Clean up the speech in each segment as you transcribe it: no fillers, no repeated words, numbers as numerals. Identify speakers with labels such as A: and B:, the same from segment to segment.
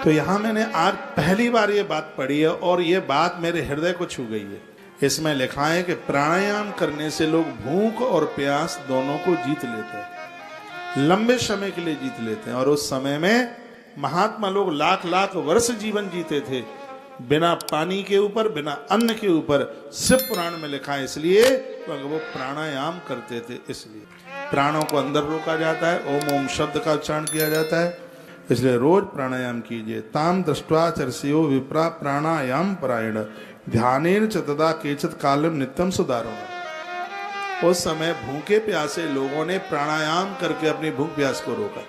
A: तो यहाँ मैंने आज पहली बार ये बात पढ़ी है और ये बात मेरे हृदय को छू गई है। इसमें लिखा है कि प्राणायाम करने से लोग भूख और प्यास दोनों को जीत लेते हैं, लंबे समय के लिए जीत लेते हैं। और उस समय में महात्मा लोग लाख लाख वर्ष जीवन जीते थे, बिना पानी के ऊपर, बिना अन्न के ऊपर। शिव पुराण में लिखा है इसलिए क्योंकि वो प्राणायाम करते थे। इसलिए प्राणों को अंदर रोका जाता है, ओम ओम शब्द का उच्चारण किया जाता है। इसलिए रोज प्राणायाम कीजिए। ताम दृष्ट्वा चर्षयो विप्रा प्राणायाम परायण ध्यानेन च तदा केचित् कालम नित्यम सुधारो। उस समय भूखे प्यासे लोगों ने प्राणायाम करके अपनी भूख प्यास को रोका।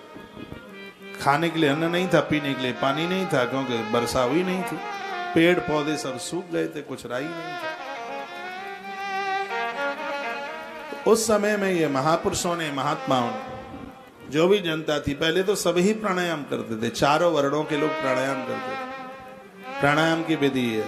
A: खाने के लिए अन्न नहीं था, पीने के लिए पानी नहीं था, क्योंकि वर्षा हुई नहीं थी, पेड़ पौधे सब सूख गए थे, कुछ राई नहीं था। उस समय में ये महापुरुषों ने, महात्माओं ने, जो भी जनता थी, पहले तो सभी प्राणायाम करते थे, चारों वर्णों के लोग प्राणायाम करते थे। प्राणायाम की विधि है,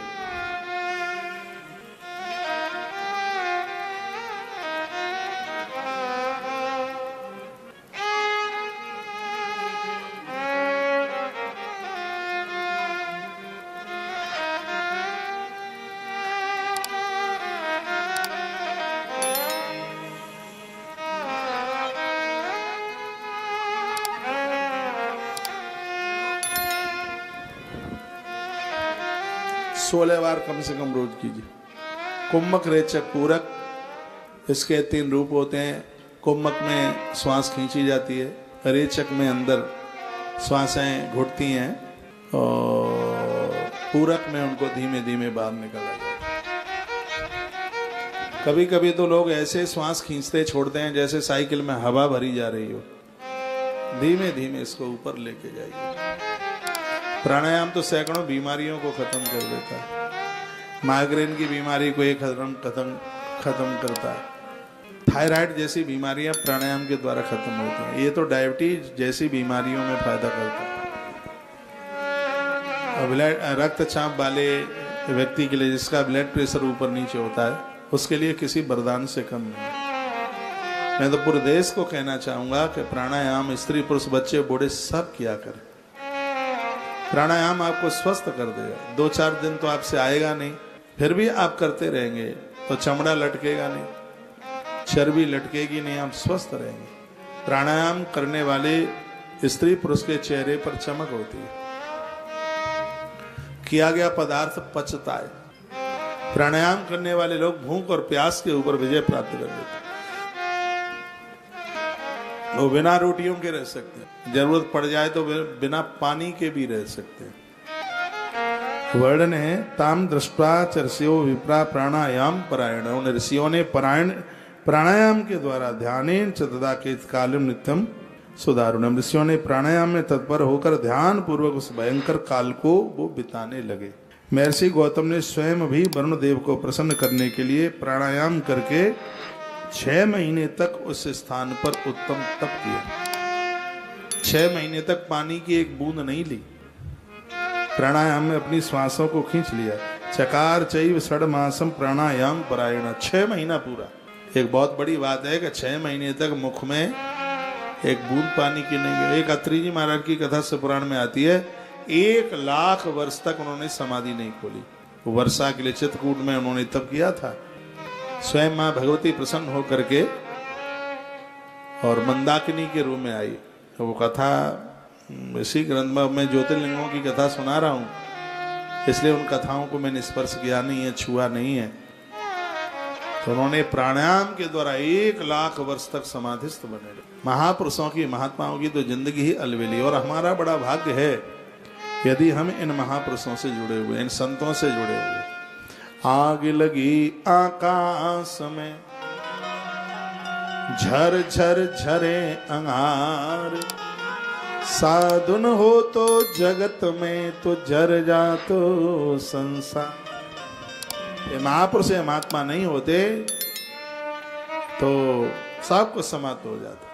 A: सोलह बार कम से कम रोज कीजिए। कुम्भक, रेचक, पूरक, इसके 3 रूप होते हैं। कुम्भक में श्वास खींची जाती है, रेचक में अंदर श्वासें घुटती हैं, और पूरक में उनको धीमे धीमे बाहर निकाला जाता है। कभी कभी तो लोग ऐसे श्वास खींचते छोड़ते हैं जैसे साइकिल में हवा भरी जा रही हो। धीमे धीमे इसको ऊपर लेके जाइए। प्राणायाम तो सैकड़ों बीमारियों को खत्म कर देता है। माइग्रेन की बीमारी को एक खत्म करता है। थायराइड जैसी बीमारियां प्राणायाम के द्वारा खत्म होती हैं। ये तो डायबिटीज जैसी बीमारियों में फायदा करता है। रक्तचाप वाले व्यक्ति के लिए, जिसका ब्लड प्रेशर ऊपर नीचे होता है, उसके लिए किसी वरदान से कम नहीं। मैं तो पूरे देश को कहना चाहूंगा कि प्राणायाम स्त्री पुरुष बच्चे बूढ़े सब किया करें। प्राणायाम आपको स्वस्थ कर देगा। 2-4 दिन तो आपसे आएगा नहीं, फिर भी आप करते रहेंगे तो चमड़ा लटकेगा नहीं, चर्बी लटकेगी नहीं, आप स्वस्थ रहेंगे। प्राणायाम करने वाले स्त्री पुरुष के चेहरे पर चमक होती है। किया गया पदार्थ पचता है। प्राणायाम करने वाले लोग भूख और प्यास के ऊपर विजय प्राप्त कर लेते हैं। वो बिना रोटियों के रह सकते हैं, जरूरत पड़ जाए तो बिना पानी के भी रह सकते हैं। वर्णन है, ताम दृष्ट्वा चर्षयो विप्रा प्राणायाम परायण। उन ऋषियों ने प्राणायाम के द्वारा ध्यानेन च तदा केचित् कालम नित्यम सुधारुणम। ऋषियों ने प्राणायाम में तत्पर होकर ध्यान पूर्वक उस भयंकर काल को वो बिताने लगे। महर्षि गौतम ने स्वयं भी वरुण देव को प्रसन्न करने के लिए प्राणायाम करके 6 महीने तक उस स्थान पर उत्तम तप किया। 6 महीने तक पानी की एक बूंद नहीं ली। प्राणायाम में अपनी श्वासों को खींच लिया। चकार चैव षड्मासम प्राणायाम परायण। 6 महीना पूरा। एक बहुत बड़ी बात है कि 6 महीने तक मुख में एक बूंद पानी की नहीं गई। एक अत्री जी महाराज की कथा से पुराण में आती है, 1 लाख वर्ष तक उन्होंने समाधि नहीं खोली। वर्षा के लिए चित्रकूट में उन्होंने तप किया था। स्वयं मां भगवती प्रसन्न होकर के और मंदाकिनी के रूप में आई। तो वो कथा इसी ग्रंथ में मैं ज्योतिर्लिंगों की कथा सुना रहा हूँ, इसलिए उन कथाओं को मैंने स्पर्श किया नहीं है, छुआ नहीं है। तो उन्होंने प्राणायाम के द्वारा 1 लाख वर्ष तक समाधिस्थ बने। महापुरुषों की, महात्माओं की तो जिंदगी ही अलबेली। और हमारा बड़ा भाग्य है यदि हम इन महापुरुषों से जुड़े हुए, इन संतों से जुड़े हुए। आग लगी आकाश में झर झर झरे अंगार, साधुन हो तो जगत में तो जर जा तो संसार। ये महापुरुष, महात्मा नहीं होते तो सब कुछ समाप्त हो जाता।